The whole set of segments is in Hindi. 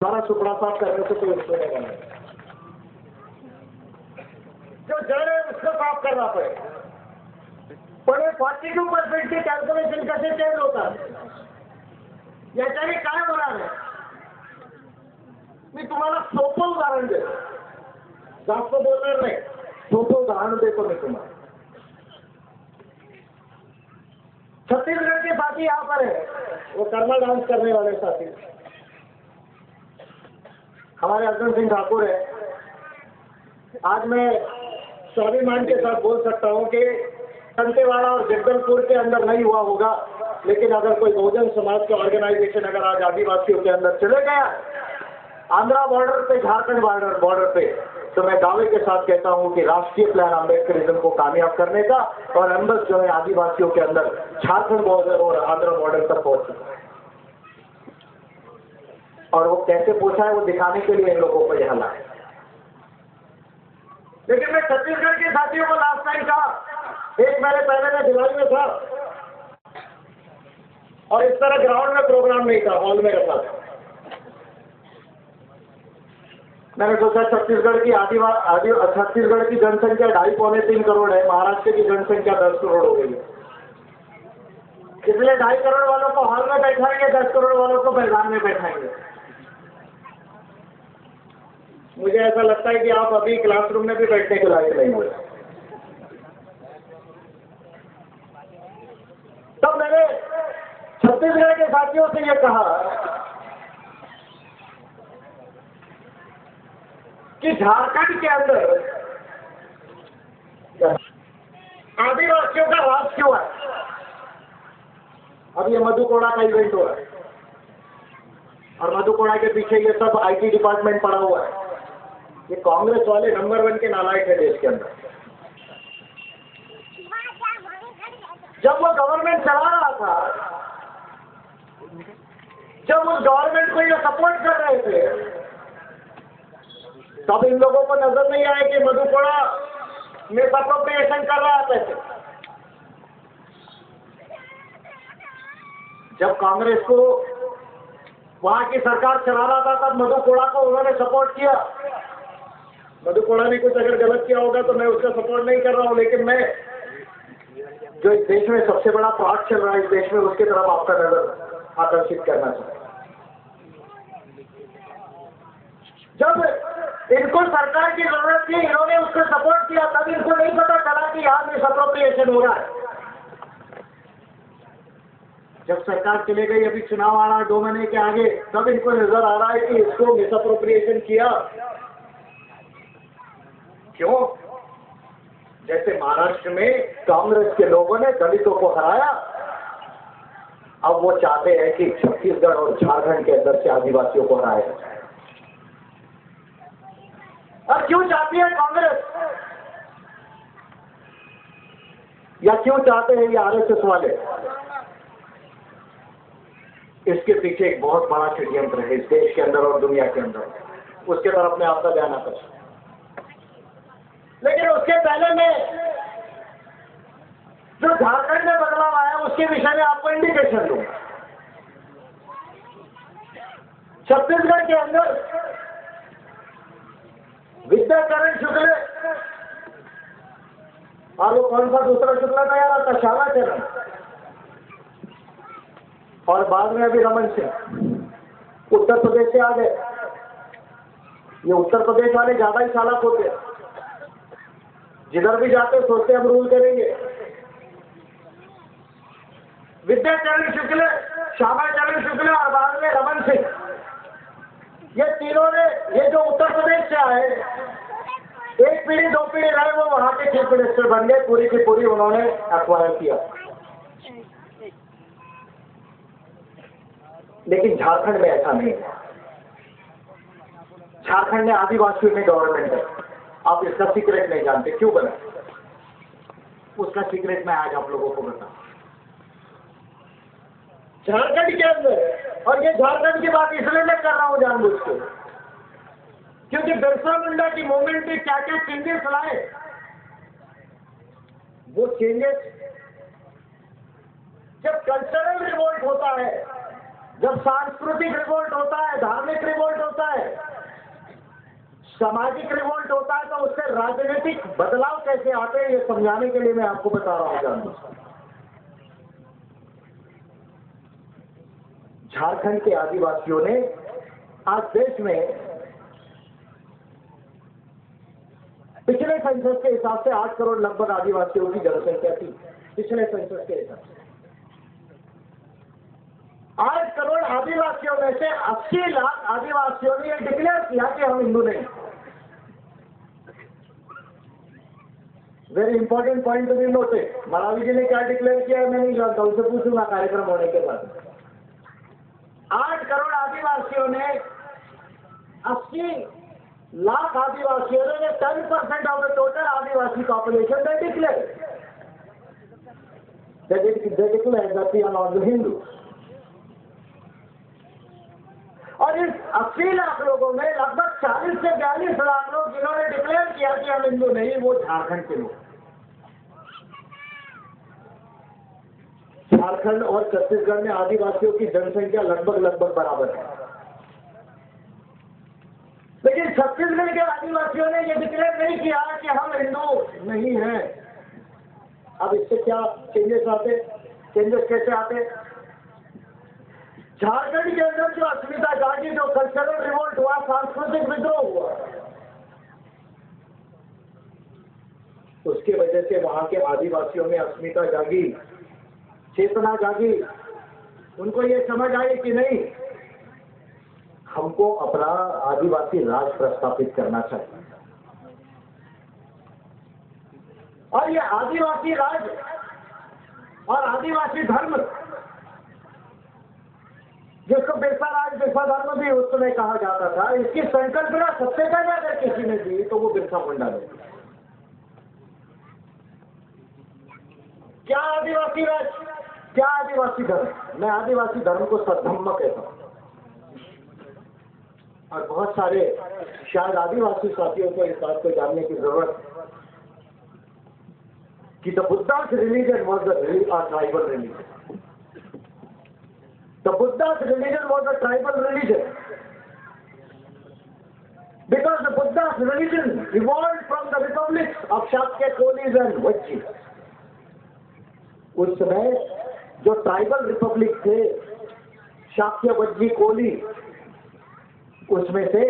सारा सुपड़ा साफ करने से कोई रुकेगा नहीं। जो जड़ है उसको साफ करना पड़ेगा। पण 42% की कॅल्क्युलेशन कसे चेंज होतात याच्याने काय होणार आहे? मी तुम्हाला सोपं उदाहरण देतो, जास्त बोलणार नाही, सोपं उदाहरण देतो मी तुम्हाला। छत्तीसगढ़ के साथी यहाँ पर है, वो कर्मा डांस करने वाले साथी हमारे अर्जुन सिंह ठाकुर है। आज मैं स्वाभिमान के साथ बोल सकता हूँ कि दंतेवाड़ा और जगदलपुर के अंदर नहीं हुआ होगा, लेकिन अगर कोई बहुजन समाज का ऑर्गेनाइजेशन अगर आज आदिवासियों के अंदर चले गया, आंध्रा बॉर्डर पे, झारखंड बॉर्डर पे, तो मैं दावे के साथ कहता हूं कि राष्ट्रीय प्लान अम्बेडकरिज्म को कामयाब करने का और एम्बस जो है आदिवासियों के अंदर झारखंड बॉर्डर और आंध्रा बॉर्डर तक पहुंच सकता है। और वो कैसे पूछा है वो दिखाने के लिए इन लोगों को यहां लाए। लेकिन मैं छत्तीसगढ़ के साथियों को लास्ट टाइम कहा, एक महीने पहले मैं दिवाली में था और इस तरह ग्राउंड में प्रोग्राम नहीं था, हॉल में रखा था। मैंने सोचा छत्तीसगढ़ की जनसंख्या 2.5-3 करोड़ है, महाराष्ट्र की जनसंख्या 10 करोड़ हो गई है, इसलिए 2.5 करोड़ वालों को हॉल में बैठाएंगे, 10 करोड़ वालों को मैदान में बैठाएंगे। मुझे ऐसा लगता है कि आप अभी क्लासरूम में भी बैठने के लायक नहीं हुए। तब मैंने छत्तीसगढ़ के साथियों से यह कहा कि झारखंड के अंदर आदिवासियों का राज क्यों है? अब ये मधुकोड़ा का इवेंट हुआ है और मधुकोड़ा के पीछे ये सब आईटी डिपार्टमेंट पड़ा हुआ है। ये कांग्रेस वाले नंबर 1 के नालायक है देश के अंदर। जब वो गवर्नमेंट चला रहा था, जब उस गवर्नमेंट को ये सपोर्ट कर रहे थे, तब इन लोगों को नजर नहीं आया कि मधुकोड़ा में अप्रोप्रिएशन कर रहा है पैसे। जब कांग्रेस को वहां की सरकार चला रहा था, तब मधुकोड़ा को उन्होंने सपोर्ट किया। मधुकोड़ा ने कुछ अगर गलत किया होगा तो मैं उसका सपोर्ट नहीं कर रहा हूं, लेकिन मैं जो इस देश में सबसे बड़ा फ्रॉड चल रहा है इस देश में, उसकी तरफ आपका नजर आकर्षित करना चाहिए। जब इनको सरकार की जरूरत थी, इन्होंने उसको सपोर्ट किया, तब इनको नहीं पता चला कि यहां मिस अप्रोप्रिएशन हो रहा है। जब सरकार चले गई, अभी चुनाव आ रहा है 2 महीने के आगे, तब इनको नजर आ रहा है कि इसको मिस अप्रोप्रिएशन किया। क्यों? जैसे महाराष्ट्र में कांग्रेस के लोगों ने दलितों को हराया, अब वो चाहते हैं कि छत्तीसगढ़ और झारखंड के अंदर से आदिवासियों को हराया जाए। और क्यों चाहती है कांग्रेस, या क्यों चाहते हैं ये आरएसएस वाले? इसके पीछे एक बहुत बड़ा षड्यंत्र है इस देश के अंदर और दुनिया के अंदर, उसके तरफ मैं आपका ध्यान आकर्षित। लेकिन उसके पहले मैं जो झारखंड में बदलाव आया उसके विषय में आपको इंडिकेशन दूंगा। छत्तीसगढ़ के अंदर विद्याचरण शुक्ल, और वो कौन सा दूसरा शुक्ला था यार आपका, शालाचरण, और बाद में अभी रमन सिंह उत्तर प्रदेश से आ गए। ये उत्तर प्रदेश वाले ज्यादा ही चालाक होते हैं, जिधर भी जाते सोचते हम रूल करेंगे। विद्याचरण शुक्ल, श्यामाचरण शुक्ल और बाद में रमन सिंह, ये तीनों ने, ये जो उत्तर प्रदेश से आए, 1 पीढ़ी 2 पीढ़ी रहे, वो वहां के चीफ मिनिस्टर बन गए, पूरी की पूरी उन्होंने एक्वायर किया। लेकिन झारखंड में ऐसा नहीं है। झारखंड में आदिवासियों में गवर्नमेंट है। आप इसका सीक्रेट नहीं जानते, क्यों बना? उसका सीक्रेट मैं आज आप लोगों को बताऊं। झारखंड के अंदर, और ये झारखंड की बात इसलिए मैं कर रहा हूं जानबूझ के, क्योंकि बिरसा मुंडा की मूवमेंट में क्या क्या चेंजेस लाए, वो चेंजेस जब कल्चरल रिवोल्ट होता है जब सांस्कृतिक रिवोल्ट होता है, धार्मिक रिवोल्ट होता है, सामाजिक रिवोल्ट होता है, तो उससे राजनीतिक बदलाव कैसे आते हैं, ये समझाने के लिए मैं आपको बता रहा हूं जानू। झारखंड के आदिवासियों ने आज देश में पिछले सेंसस के हिसाब से 8 करोड़ लगभग आदिवासियों की जनसंख्या थी। पिछले सेंसस के हिसाब से 8 करोड़ आदिवासियों में से 80 लाख आदिवासियों ने यह डिक्लेयर किया कि हम हिंदू नहीं। Very important point to be noted. Mahavir ji ने क्या डिक्लेयर किया है मैं नहीं जानता, उनसे पूछूंगा कार्यक्रम होने के बाद। 8 करोड़ आदिवासियों ने 80 लाख आदिवासियों ने 10% of the total Adivasi population they declare that we are not Hindu. और इस 80 लाख लोगों में लगभग 40 से 42 लाख लोग जिन्होंने डिक्लेयर किया कि हम हिंदू नहीं, वो झारखंड के लोग। झारखंड और छत्तीसगढ़ में आदिवासियों की जनसंख्या लगभग बराबर है, लेकिन छत्तीसगढ़ के आदिवासियों ने यह डिक्लेयर नहीं किया कि हम हिंदू नहीं हैं। अब इससे क्या चेंजेस आते? चेंजेस कैसे आते? झारखंड के अंदर जो अस्मिता जागी, जो कल्चरल रिवोल्ट हुआ, सांस्कृतिक विद्रोह हुआ, उसकी वजह से वहां के आदिवासियों में अस्मिता जागी, चेतना जागी। उनको ये समझ आई कि नहीं, हमको अपना आदिवासी राज प्रस्थापित करना चाहिए। और ये आदिवासी राज और आदिवासी धर्म, जिसको बिरसा राज बिरसा धर्म भी उस समय कहा जाता था, इसकी संकल्पना सबसे पहले अगर किसी ने दी तो वो बिरसा मुंडा ने। क्या आदिवासी राज, क्या आदिवासी धर्म? मैं आदिवासी धर्म को सद्धम्म कहता हूं। और बहुत सारे शायद आदिवासी साथियों को इस बात को जानने की जरूरत है कि the बुद्धा's religion was a tribal religion. The Buddha's religion was a tribal religion because the Buddha's religion evolved from the republics of Shakya, Kolis and Vajji. उस समय जो ट्राइबल रिपब्लिक थे, शाक्य, वज्जी, कोली, उसमें से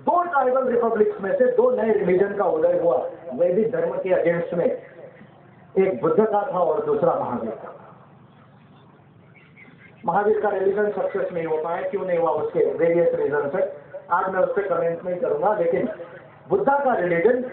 2 ट्राइबल रिपब्लिक्स में से 2 नए रिलीजन का उदय हुआ। वैदिक धर्म के अगेंस्ट में एक बुद्ध का था और दूसरा महावीर का। महावीर का रिलीजन सक्सेस नहीं हो पाया, क्यों नहीं हुआ उसके वेरियस रीजन है, आज मैं उस पर कमेंट नहीं करूंगा। लेकिन बुद्धा का रिलीजन